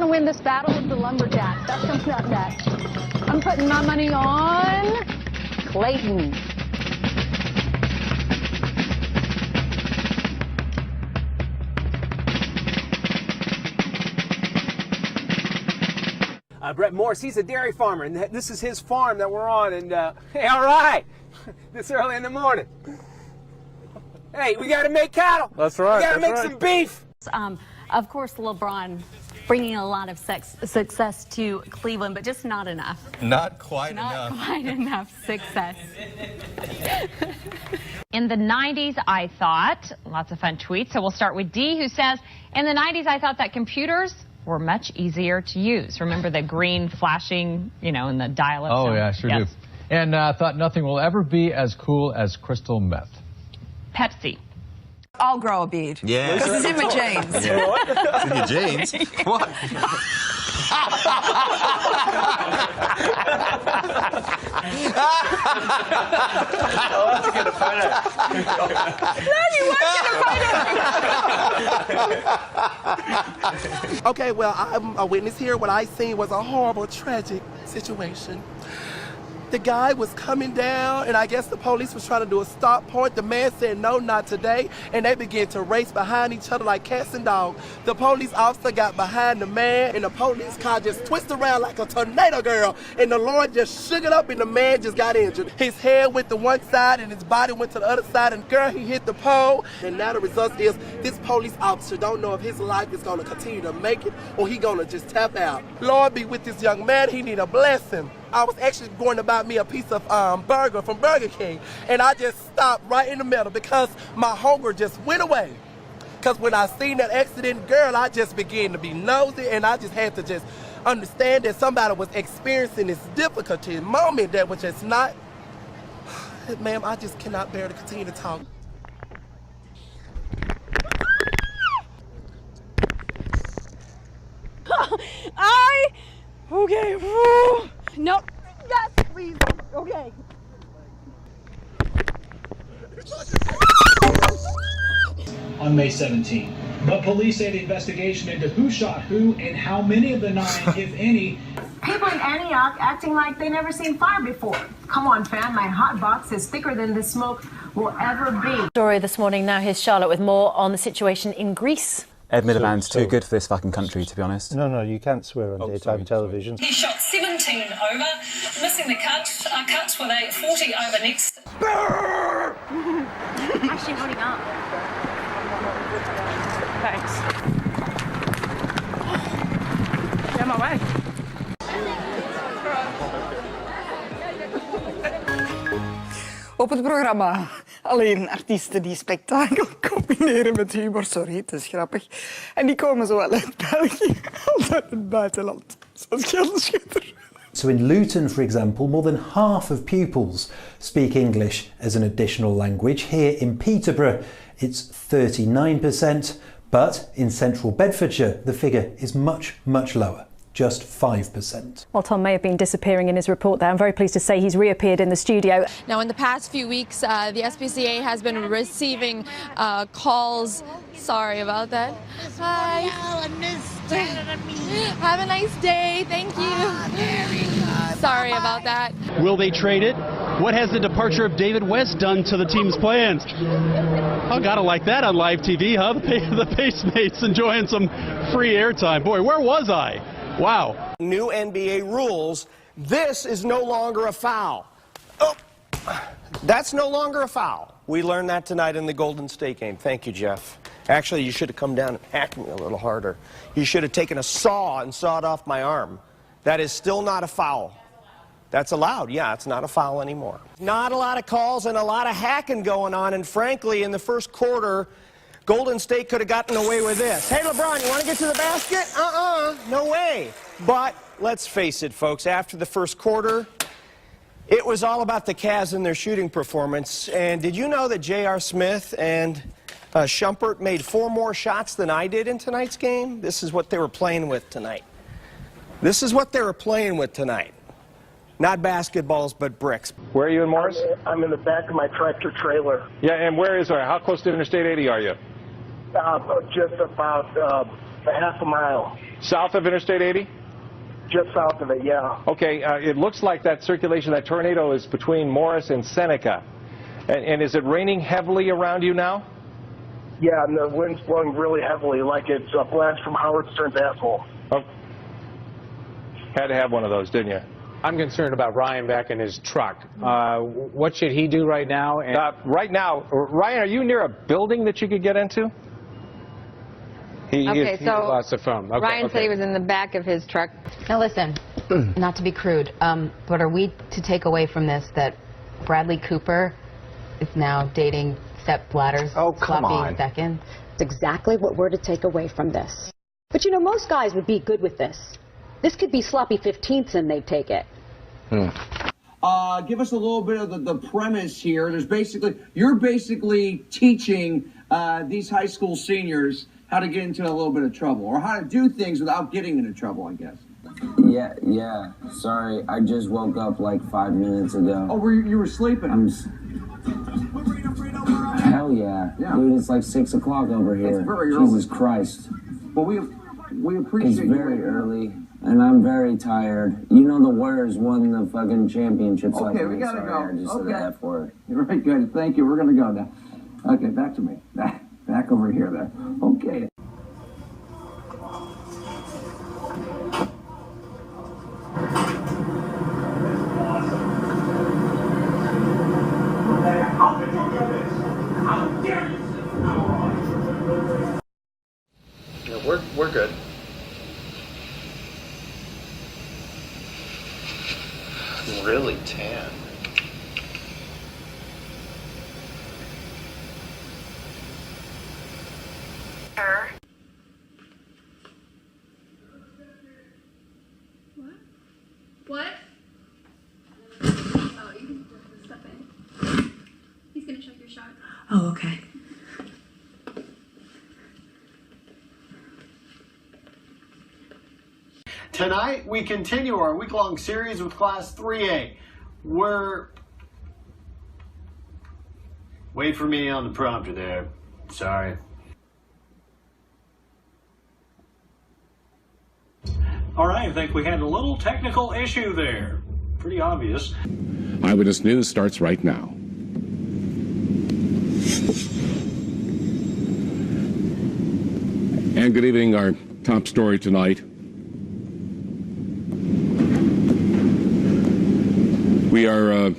to win this battle with the Lumberjacks. That's going to not next. I'm putting my money on Clayton. Brett Morse, he's a dairy farmer, and this is his farm that we're on, and hey, all right, this early in the morning. Hey, we got to make cattle. That's right. We got to make some beef. Of course, LeBron bringing a lot of success to Cleveland, but just not enough. Not quite enough. Not quite enough success. In the 90s, I thought, lots of fun tweets. So we'll start with D, who says, in the 90s, I thought that computers were much easier to use. Remember the green flashing, you know, in the dial-up? Oh, yeah, sure do. And thought nothing will ever be as cool as crystal meth. Pepsi. I'll grow a beard. Yeah. This is in my jeans. Yeah. It's in your jeans? What? Let's get a photo. No, you won't get a photo. Okay, well, I'm a witness here. What I seen was a horrible, tragic situation. The guy was coming down, and I guess the police was trying to do a stop point. The man said, no, not today, and they began to race behind each other like cats and dogs. The police officer got behind the man, and the police car just twisted around like a tornado, girl, and the Lord just shook it up, and the man just got injured. His head went to one side, and his body went to the other side, and girl, he hit the pole, and now the result is this police officer don't know if his life is going to continue to make it, or he going to just tap out. Lord be with this young man. He need a blessing. I was actually going to buy me a piece of burger from Burger King, and I just stopped right in the middle because my hunger just went away. Because when I seen that accident, girl, I just began to be nosy, and I just had to just understand that somebody was experiencing this difficulty moment that was just not, ma'am, I just cannot bear to continue to talk. Okay. Woo. Nope. Yes, please. Okay. On May 17. But police say the investigation into who shot who and how many of the 9, if any. People in Antioch acting like they never seen fire before. Come on, fam, my hot box is thicker than the smoke will ever be. Story this morning. Now here's Charlotte with more on the situation in Greece. Ed Miliband's too good for this fucking country, to be honest. No, you can't swear on daytime television. He shot 17 over, missing the cuts with a 40 over next. Actually holding up. Thanks. Yeah, my way. Op het programma alleen artiesten die spektakel combineren met humor. Sorry, het is grappig. En die komen zowel uit België als uit het buitenland. Zoals Gelderschutter. So in Luton, for example, more than half of pupils speak English as an additional language. Here in Peterborough, it's 39%, but in central Bedfordshire, the figure is much, much lower. Just 5%. Well, Tom may have been disappearing in his report there. I'm very pleased to say he's reappeared in the studio. Now, in the past few weeks, the SPCA has been receiving calls. Sorry about that. Hi. Have a nice day. Thank you. Sorry about that. Will they trade it? What has the departure of David West done to the team's plans? Oh, gotta like that on live TV, huh? The Pacemates enjoying some free airtime. Boy, where was I? Wow. New NBA rules. This is no longer a foul. Oh, that's no longer a foul. We learned that tonight in the Golden State game. Thank you, Jeff. Actually, you should have come down and hacked me a little harder. You should have taken a saw and sawed off my arm. That is still not a foul. That's allowed. Yeah, it's not a foul anymore. Not a lot of calls and a lot of hacking going on, and frankly, in the first quarter, Golden State could have gotten away with this. Hey, LeBron, you want to get to the basket? No way. But let's face it, folks, after the first quarter, it was all about the Cavs and their shooting performance. And did you know that J.R. Smith and Shumpert made 4 more shots than I did in tonight's game? This is what they were playing with tonight. This is what they were playing with tonight. Not basketballs, but bricks. Where are you in Morris? I'm in the back of my tractor trailer. Yeah, and where is there? How close to Interstate 80 are you? Just about A half a mile. South of Interstate 80? Just south of it, yeah. Okay, it looks like that circulation, that tornado is between Morris and Seneca. And is it raining heavily around you now? Yeah, and the wind's blowing really heavily, like it's a blast from Howard Stern's asshole. Oh. Had to have one of those, didn't you? I'm concerned about Ryan back in his truck. What should he do right now? Right now, Ryan, are you near a building that you could get into? He lost the phone. Okay, Ryan said he was in the back of his truck. Now listen, not to be crude, but are we to take away from this that Bradley Cooper is now dating Sepp Blatter's sloppy second? It's exactly what we're to take away from this. But you know, most guys would be good with this. This could be sloppy 15ths and they'd take it. Give us a little bit of the premise here. You're basically teaching these high school seniors how to get into a little bit of trouble, or how to do things without getting into trouble, I guess. Yeah. Sorry, I just woke up like 5 minutes ago. Oh, you were sleeping? Hell yeah. Dude, it's like 6 o'clock over here. It's very early. Jesus Christ. Well, we appreciate It's very early, and I'm very tired. You know the Warriors won the fucking championships last night. We gotta go. I just said the F word. You're right, good. Thank you. We're gonna go now. Okay, back to me. Back over here there. Okay. Yeah, we're good. Really tan. What? Oh, you can just step in. He's gonna check your shot. Oh, okay. Tonight, we continue our week-long series with Class 3A. Wait for me on the prompter there. Sorry. All right, I think we had a little technical issue there. Pretty obvious. Eyewitness News starts right now. And good evening. Our top story tonight. We are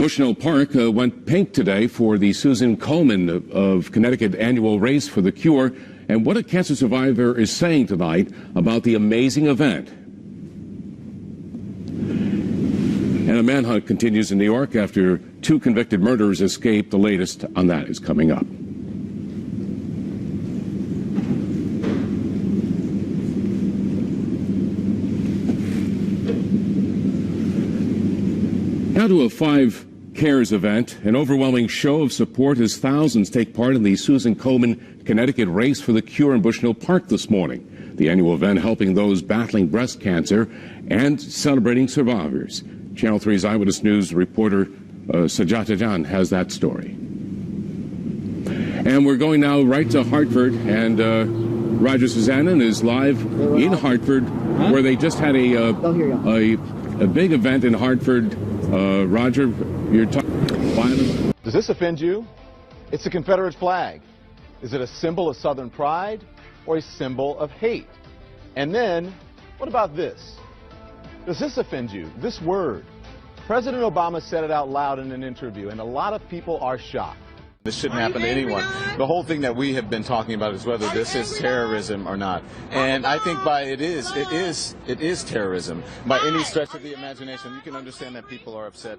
Bushnell Park went pink today for the Susan Komen of Connecticut annual Race for the Cure, and what a cancer survivor is saying tonight about the amazing event. And a manhunt continues in New York after 2 convicted murderers escaped. The latest on that is coming up. Now to a 5 Cares event, an overwhelming show of support as thousands take part in the Susan Komen Connecticut Race for the Cure in Bushnell Park this morning. The annual event helping those battling breast cancer and celebrating survivors. Channel 3's Eyewitness News reporter Sajata Jan has that story. And we're going now right to Hartford, and Roger Susannon is live in Hartford, where they just had a big event in Hartford. Roger, you're talking violence. Does this offend you? It's a Confederate flag. Is it a symbol of Southern pride or a symbol of hate? And then, what about this? Does this offend you? This word. President Obama said it out loud in an interview, and a lot of people are shocked. This shouldn't happen to anyone. The whole thing that we have been talking about is whether this is terrorism or not. And I think it is terrorism. By any stretch of the imagination, you can understand that people are upset.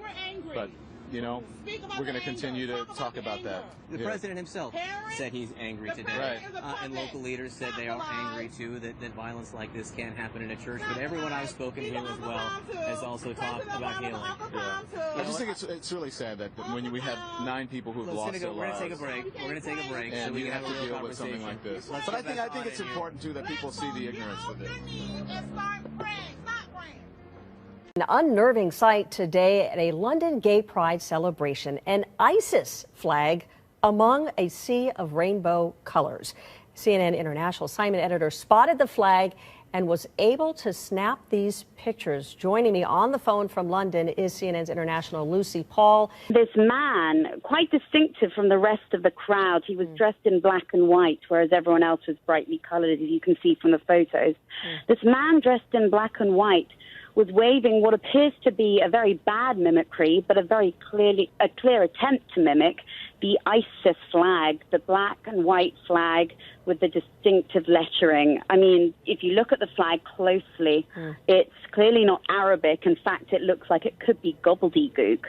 But, you know, we're going to continue to talk about that. The president himself said he's angry today. Right. And local leaders said they are angry, too, that violence like this can't happen in a church. But everyone I've spoken to as well has also talked about healing. Yeah. I just think it's really sad that when we have 9 people who've lost their lives. We're going to take a break. We're going to take a break. And so we have to deal with something like this. But I think it's important, too, that people see the ignorance of it. An unnerving sight today at a London Gay Pride celebration. An ISIS flag among a sea of rainbow colors. CNN International assignment editor spotted the flag and was able to snap these pictures. Joining me on the phone from London is CNN's international Lucy Paul. This man, quite distinctive from the rest of the crowd, he was dressed in black and white, whereas everyone else was brightly colored, as you can see from the photos. This man dressed in black and white was waving what appears to be a very bad mimicry, but a clear attempt to mimic the ISIS flag, the black and white flag with the distinctive lettering. I mean, if you look at the flag closely, it's clearly not Arabic. In fact, it looks like it could be gobbledygook.